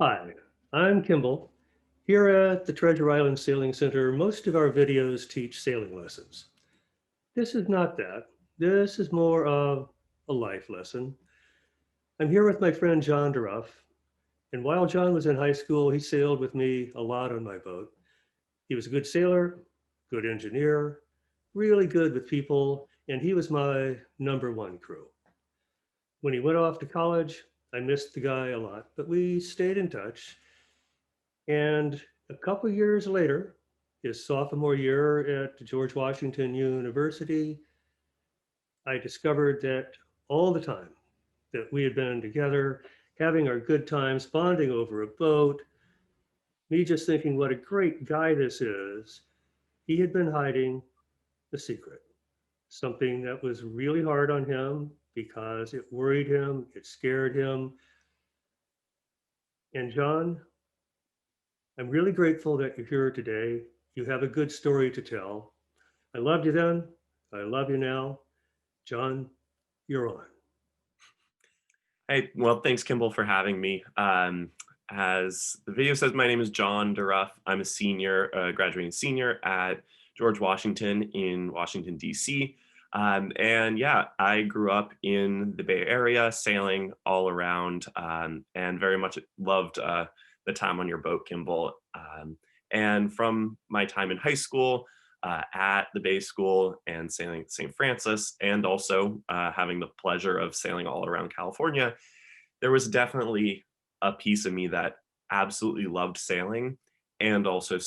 Hi, I'm Kimball. Here at the Treasure Island Sailing Center, most of our videos teach sailing lessons. This is not that. This is more of a life lesson. I'm here with my friend John DeRuff, and while John was in high school, he sailed with me a lot on my boat. He was a good sailor, good engineer, really good with people, and he was my number one crew. When he went off to college, I missed the guy a lot, but we stayed in touch. And a couple years later, his sophomore year at George Washington University, I discovered that all the time that we had been together, having our good times, bonding over a boat, me just thinking what a great guy this is, he had been hiding a secret, something that was really hard on him because it worried him, it scared him. And John, I'm really grateful that you're here today. You have a good story to tell. I loved you then. I love you now. John, you're on. Hey, well, thanks, Kimball, for having me. As the video says, my name is John DeRuff. I'm a senior, graduating senior at George Washington in Washington, D.C. And yeah, I grew up in the Bay Area, sailing all around, and very much loved the time on your boat, Kimball. And from my time in high school, at the Bay School and sailing at St. Francis, and also having the pleasure of sailing all around California, there was definitely a piece of me that absolutely loved sailing and also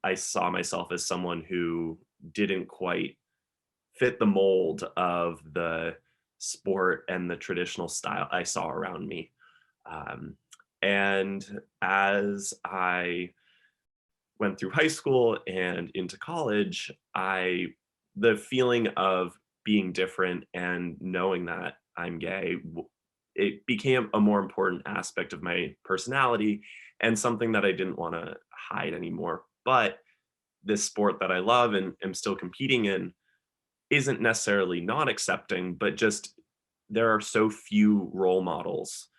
I saw myself as someone who didn't quite fit the mold of the sport and the traditional style I saw around me. Um, and as I went through high school and into college, the feeling of being different and knowing that I'm gay, it became a more important aspect of my personality and something that I didn't want to hide anymore. But this sport that I love and am still competing in isn't necessarily not accepting, but just there are so few role models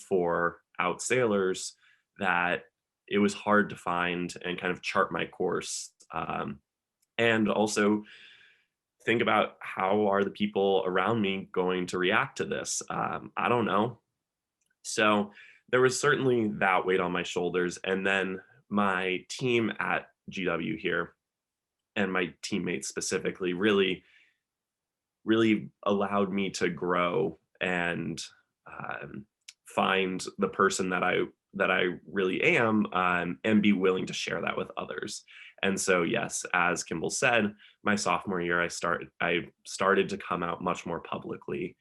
for out sailors that it was hard to find and kind of chart my course. And also think about how are the people around me going to react to this? I don't know. So there was certainly that weight on my shoulders. And then my team at GW here and my teammates specifically really allowed me to grow and find the person that I really am, and be willing to share that with others. And so, yes, as Kimball said, my sophomore year, I started to come out much more publicly,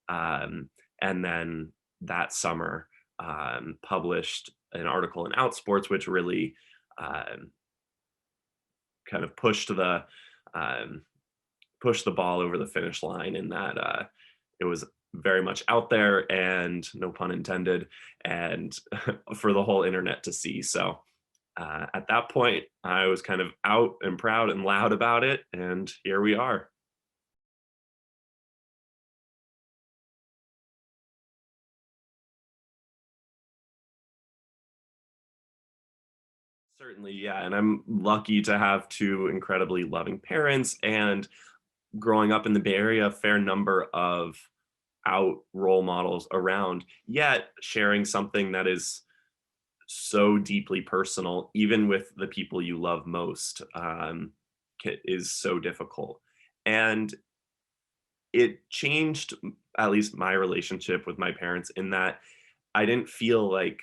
um, and then that summer published an article in Outsports, which really um, kind of um, pushed the ball over the finish line in that it was very much out there and no pun intended and for the whole internet to see. So at that point, I was kind of out and proud and loud about it, and here we are. Certainly, yeah, and I'm lucky to have two incredibly loving parents, and growing up in the Bay Area, a fair number of out role models around, yet sharing something that is so deeply personal, even with the people you love most, is so difficult. And it changed at least my relationship with my parents in that I didn't feel like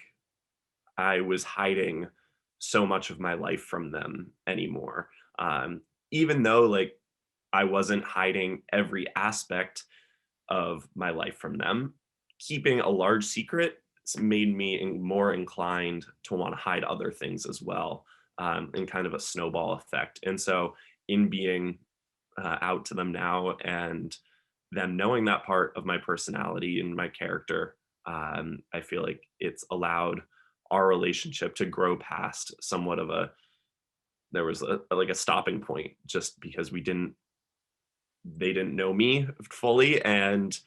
I was hiding so much of my life from them anymore. Even though like I wasn't hiding every aspect of my life from them, keeping a large secret made me more inclined to want to hide other things as well, in kind of a snowball effect. And so, in being out to them now and them knowing that part of my personality and my character, I feel like it's allowed our relationship to grow past somewhat of a there was like a stopping point just because they didn't know me fully, and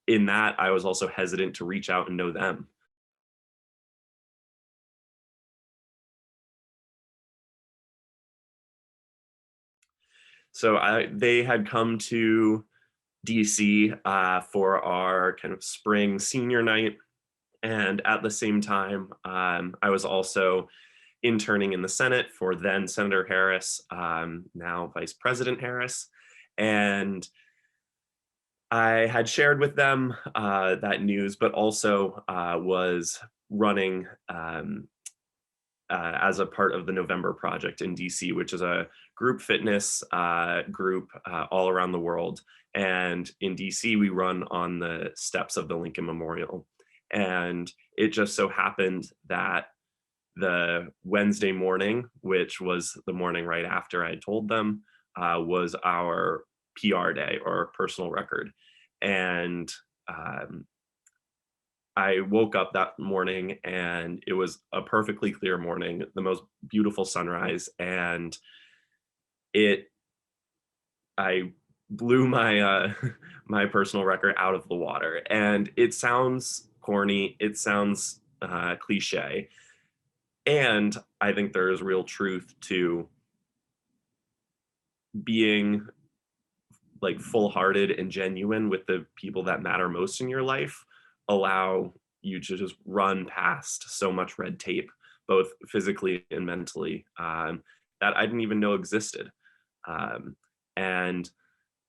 in that I was also hesitant to reach out and know them. So they had come to DC for our kind of spring senior night. And at the same time, I was also interning in the Senate for then Senator Harris, now Vice President Harris. And I had shared with them that news, but also was running as a part of the November Project in DC, which is a group fitness group all around the world. And in DC, we run on the steps of the Lincoln Memorial. And it just so happened that the Wednesday morning, which was the morning right after I told them, was our PR day or personal record. And I woke up that morning and it was a perfectly clear morning, the most beautiful sunrise, and it I blew my my personal record out of the water. And it sounds corny, it sounds cliche, and I think there is real truth to being like full-hearted and genuine with the people that matter most in your life allow you to just run past so much red tape, both physically and mentally, that I didn't even know existed. And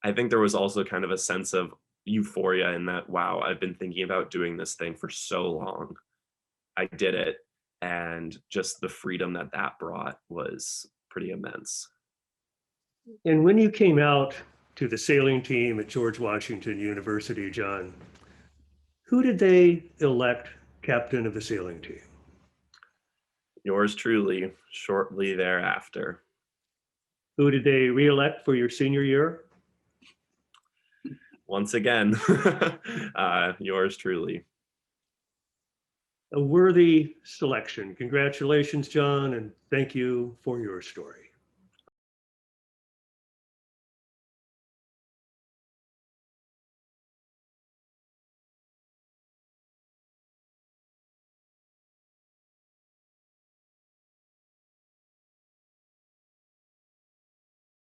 I think there was also kind of a sense of euphoria in that, wow, I've been thinking about doing this thing for so long. I did it. And just the freedom that that brought was pretty immense. And when you came out to the sailing team at George Washington University, John, who did they elect captain of the sailing team? Yours truly, shortly thereafter. Who did they re-elect for your senior year? Once again, yours truly. A worthy selection. Congratulations, John, and thank you for your story.